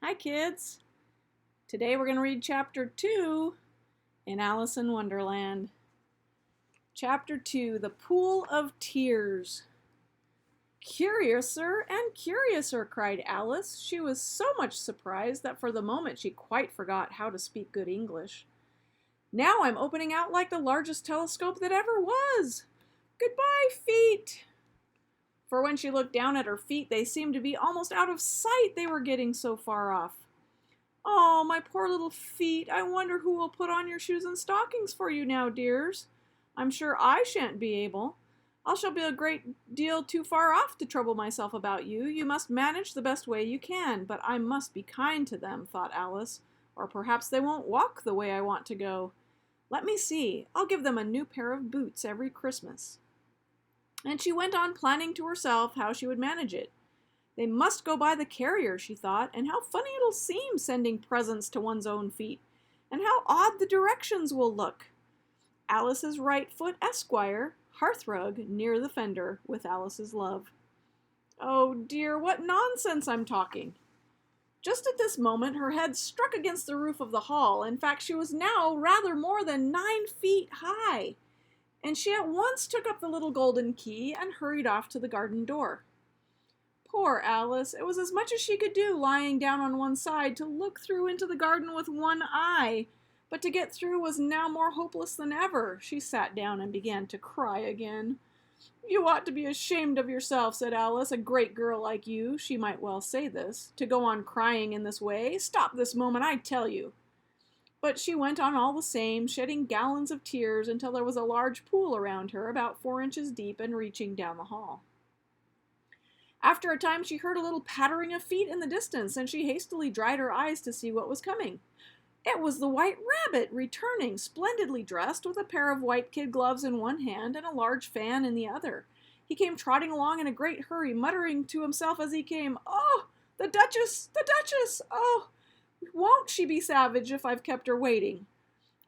Hi kids! Today we're going to read Chapter 2 in Alice in Wonderland. Chapter 2, The Pool of Tears. "Curiouser and curiouser!" cried Alice. She was so much surprised that for the moment she quite forgot how to speak good English. "Now I'm opening out like the largest telescope that ever was! Goodbye, feet!" For when she looked down at her feet, they seemed to be almost out of sight, they were getting so far off. "Oh, my poor little feet, I wonder who will put on your shoes and stockings for you now, dears. I'm sure I shan't be able. I shall be a great deal too far off to trouble myself about you. You must manage the best way you can, but I must be kind to them," thought Alice, "or perhaps they won't walk the way I want to go. Let me see, I'll give them a new pair of boots every Christmas." And she went on planning to herself how she would manage it. They must go by the carrier, she thought, and how funny it'll seem sending presents to one's own feet, and how odd the directions will look. Alice's right foot, Esquire, hearthrug, near the fender, with Alice's love. Oh dear, what nonsense I'm talking! Just at this moment her head struck against the roof of the hall. In fact, she was now rather more than 9 feet high, and she at once took up the little golden key and hurried off to the garden door. Poor Alice! It was as much as she could do, lying down on one side, to look through into the garden with one eye, but to get through was now more hopeless than ever. She sat down and began to cry again. "You ought to be ashamed of yourself," said Alice. "A great girl like you," she might well say this, "to go on crying in this way. Stop this moment, I tell you." But she went on all the same, shedding gallons of tears until there was a large pool around her, about 4 inches deep and reaching down the hall. After a time she heard a little pattering of feet in the distance, and she hastily dried her eyes to see what was coming. It was the White Rabbit, returning, splendidly dressed, with a pair of white kid gloves in one hand and a large fan in the other. He came trotting along in a great hurry, muttering to himself as he came, "Oh, the Duchess! The Duchess! Oh, won't she be savage if I've kept her waiting?"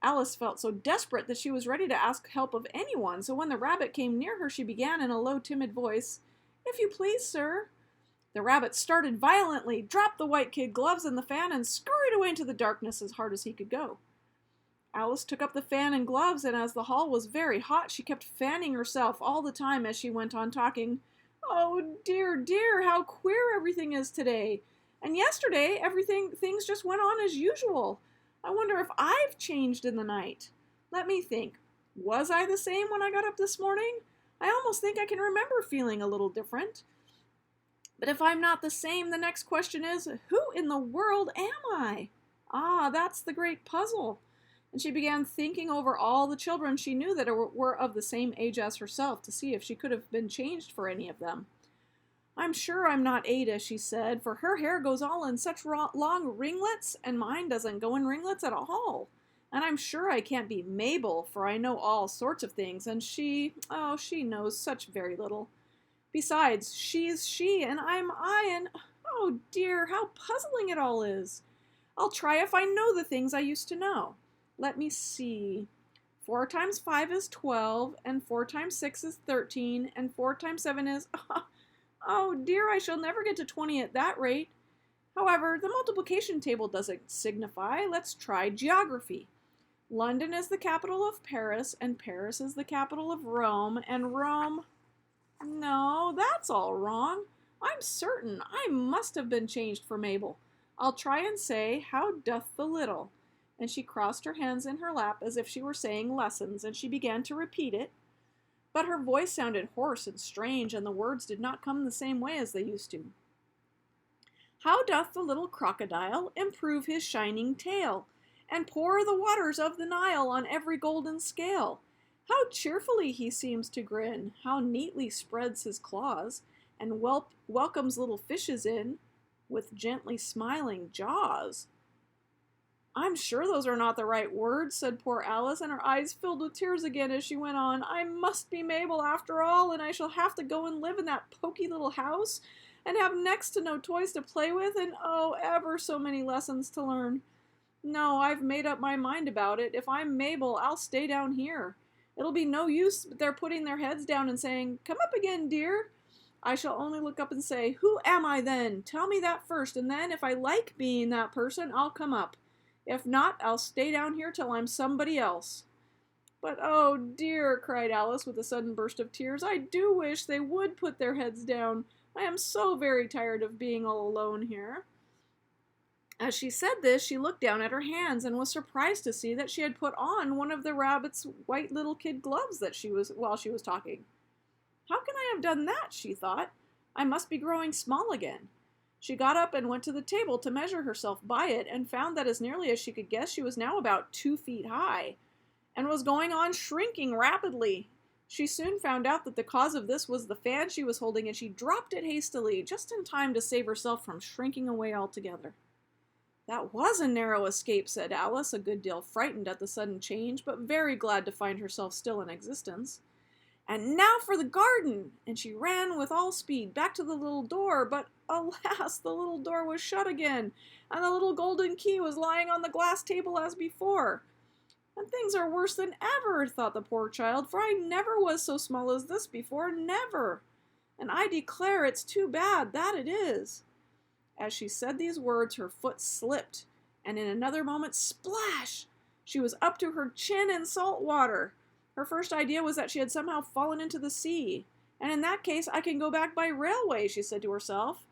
Alice felt so desperate that she was ready to ask help of anyone, so when the rabbit came near her she began in a low, timid voice, "If you please, sir." The rabbit started violently, dropped the white kid gloves and the fan, and scurried away into the darkness as hard as he could go. Alice took up the fan and gloves, and as the hall was very hot, she kept fanning herself all the time as she went on talking. "Oh, dear, dear, how queer everything is today. And yesterday, things just went on as usual. I wonder if I've changed in the night. Let me think. Was I the same when I got up this morning? I almost think I can remember feeling a little different. But if I'm not the same, the next question is, who in the world am I? Ah, that's the great puzzle." And she began thinking over all the children she knew that were of the same age as herself, to see if she could have been changed for any of them. "I'm sure I'm not Ada," she said, "for her hair goes all in such long ringlets, and mine doesn't go in ringlets at all. And I'm sure I can't be Mabel, for I know all sorts of things, and she knows such very little. Besides, she's she, and I'm I, and oh dear, how puzzling it all is. I'll try if I know the things I used to know. Let me see. 4 times 5 is 12, and 4 times 6 is 13, and 4 times 7 is... Oh dear, I shall never get to 20 at that rate. However, the multiplication table doesn't signify. Let's try geography. London is the capital of Paris, and Paris is the capital of Rome, and Rome... No, that's all wrong. I'm certain I must have been changed for Mabel. I'll try and say, how doth the little?" And she crossed her hands in her lap as if she were saying lessons, and she began to repeat it. But her voice sounded hoarse and strange, and the words did not come the same way as they used to. "How doth the little crocodile improve his shining tail, and pour the waters of the Nile on every golden scale? How cheerfully he seems to grin, how neatly spreads his claws, and welcomes little fishes in with gently smiling jaws." "I'm sure those are not the right words," said poor Alice, and her eyes filled with tears again as she went on. "I must be Mabel after all, and I shall have to go and live in that poky little house, and have next to no toys to play with, and oh, ever so many lessons to learn. No, I've made up my mind about it. If I'm Mabel, I'll stay down here. It'll be no use their putting their heads down and saying, 'Come up again, dear.' I shall only look up and say, 'Who am I then? Tell me that first, and then if I like being that person, I'll come up. If not, I'll stay down here till I'm somebody else.' But oh dear," cried Alice with a sudden burst of tears, "I do wish they would put their heads down. I am so very tired of being all alone here." As she said this, she looked down at her hands and was surprised to see that she had put on one of the rabbit's white little kid gloves while she was talking. "How can I have done that?" she thought. "I must be growing small again." She got up and went to the table to measure herself by it, and found that as nearly as she could guess she was now about 2 feet high, and was going on shrinking rapidly. She soon found out that the cause of this was the fan she was holding, and she dropped it hastily, just in time to save herself from shrinking away altogether. "That was a narrow escape," said Alice, a good deal frightened at the sudden change, but very glad to find herself still in existence. "And now for the garden!" And she ran with all speed back to the little door, but alas, the little door was shut again, and the little golden key was lying on the glass table as before. "And things are worse than ever," thought the poor child, "for I never was so small as this before, never. And I declare it's too bad, that it is." As she said these words, her foot slipped, and in another moment, splash! She was up to her chin in salt water. Her first idea was that she had somehow fallen into the sea. "And in that case, I can go back by railway," she said to herself.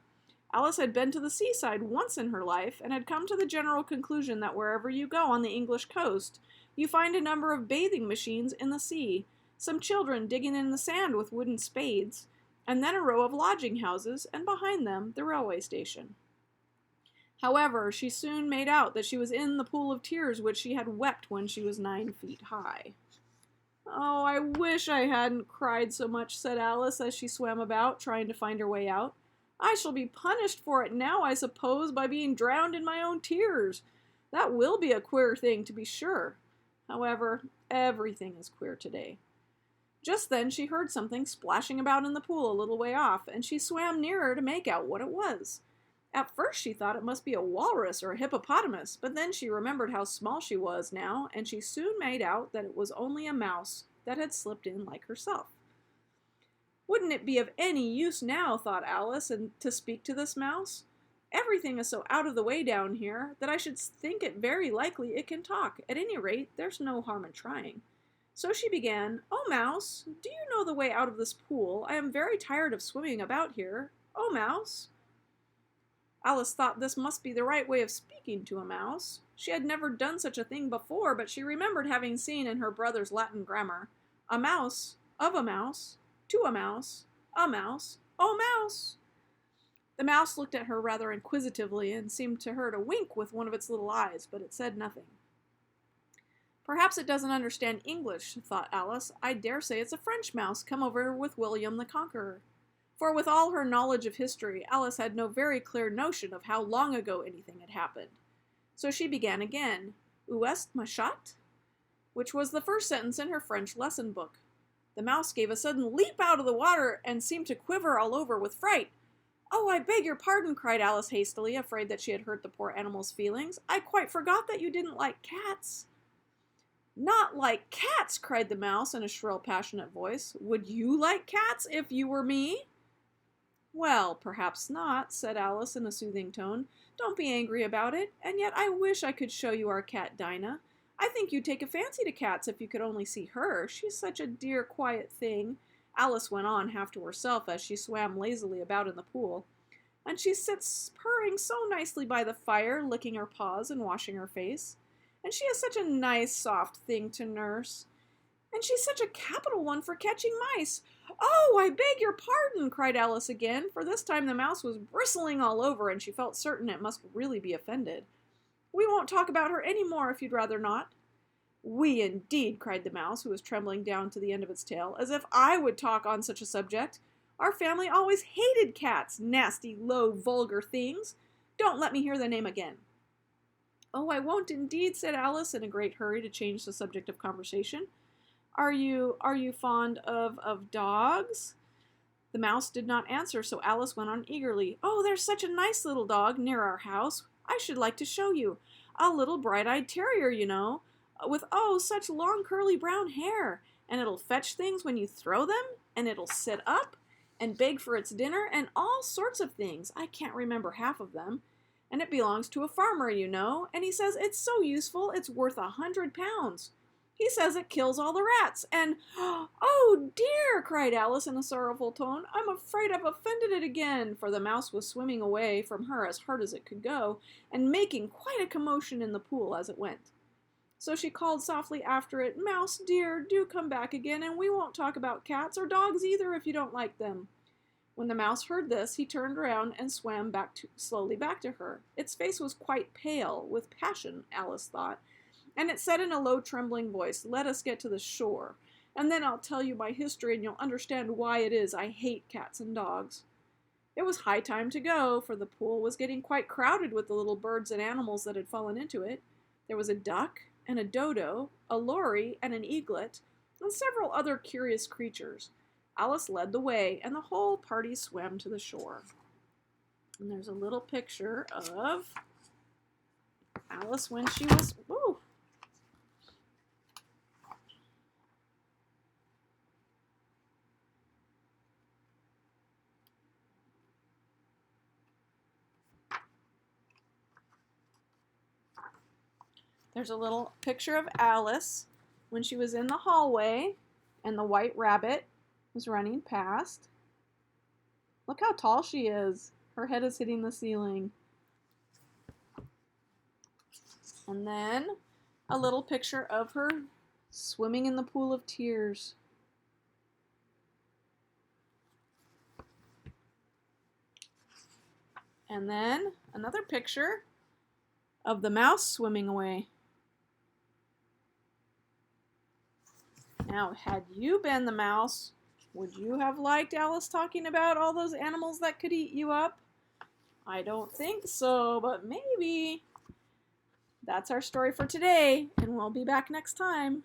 Alice had been to the seaside once in her life, and had come to the general conclusion that wherever you go on the English coast, you find a number of bathing machines in the sea, some children digging in the sand with wooden spades, and then a row of lodging houses, and behind them the railway station. However, she soon made out that she was in the pool of tears which she had wept when she was 9 feet high. "Oh, I wish I hadn't cried so much," said Alice as she swam about, trying to find her way out. "I shall be punished for it now, I suppose, by being drowned in my own tears. That will be a queer thing, to be sure. However, everything is queer today." Just then she heard something splashing about in the pool a little way off, and she swam nearer to make out what it was. At first she thought it must be a walrus or a hippopotamus, but then she remembered how small she was now, and she soon made out that it was only a mouse that had slipped in like herself. "Wouldn't it be of any use now," thought Alice, "and to speak to this mouse? Everything is so out of the way down here that I should think it very likely it can talk. At any rate, there's no harm in trying." So she began, "Oh, Mouse, do you know the way out of this pool? I am very tired of swimming about here. Oh, Mouse." Alice thought this must be the right way of speaking to a mouse. She had never done such a thing before, but she remembered having seen in her brother's Latin grammar, "A mouse, of a mouse, to a mouse, oh mouse." The mouse looked at her rather inquisitively and seemed to her to wink with one of its little eyes, but it said nothing. "Perhaps it doesn't understand English," thought Alice. "I dare say it's a French mouse come over with William the Conqueror." For with all her knowledge of history, Alice had no very clear notion of how long ago anything had happened. So she began again, "Où est ma chatte?" which was the first sentence in her French lesson book. The mouse gave a sudden leap out of the water and seemed to quiver all over with fright. "Oh, I beg your pardon," cried Alice hastily, afraid that she had hurt the poor animal's feelings. "I quite forgot that you didn't like cats." "Not like cats!" cried the mouse in a shrill, passionate voice. "Would you like cats if you were me?" "Well, perhaps not," said Alice in a soothing tone. "Don't be angry about it, and yet I wish I could show you our cat Dinah. I think you'd take a fancy to cats if you could only see her. She's such a dear, quiet thing," Alice went on half to herself as she swam lazily about in the pool. "And she sits purring so nicely by the fire, licking her paws and washing her face. And she is such a nice, soft thing to nurse. And she's such a capital one for catching mice." "Oh, I beg your pardon," cried Alice again, for this time the mouse was bristling all over, and she felt certain it must really be offended. "We won't talk about her any more if you'd rather not." "We, indeed," cried the mouse, who was trembling down to the end of its tail. "As if I would talk on such a subject. Our family always hated cats, nasty, low, vulgar things. Don't let me hear the name again." "Oh, I won't indeed," said Alice in a great hurry to change the subject of conversation. Are you fond of dogs?" The mouse did not answer, so Alice went on eagerly. "Oh, there's such a nice little dog near our house. I should like to show you. A little bright-eyed terrier, you know, with, oh, such long curly brown hair. And it'll fetch things when you throw them, and it'll sit up, and beg for its dinner and all sorts of things. I can't remember half of them. And it belongs to a farmer, you know, and he says it's so useful it's worth 100 pounds. He says it kills all the rats, and, oh dear, cried Alice in a sorrowful tone, I'm afraid I've offended it again, for the mouse was swimming away from her as hard as it could go, and making quite a commotion in the pool as it went. So she called softly after it, Mouse dear, do come back again, and we won't talk about cats or dogs either if you don't like them. When the mouse heard this, he turned around and swam slowly back to her. Its face was quite pale, with passion, Alice thought, and it said in a low, trembling voice, Let us get to the shore, and then I'll tell you my history and you'll understand why it is I hate cats and dogs. It was high time to go, for the pool was getting quite crowded with the little birds and animals that had fallen into it. There was a duck and a dodo, a lory and an eaglet, and several other curious creatures. Alice led the way, and the whole party swam to the shore. And there's a little picture of Alice when she was... Woo! There's a little picture of Alice when she was in the hallway and the white rabbit was running past. Look how tall she is. Her head is hitting the ceiling. And then a little picture of her swimming in the pool of tears. And then another picture of the mouse swimming away. Now, had you been the mouse, would you have liked Alice talking about all those animals that could eat you up? I don't think so, but maybe. That's our story for today, and we'll be back next time.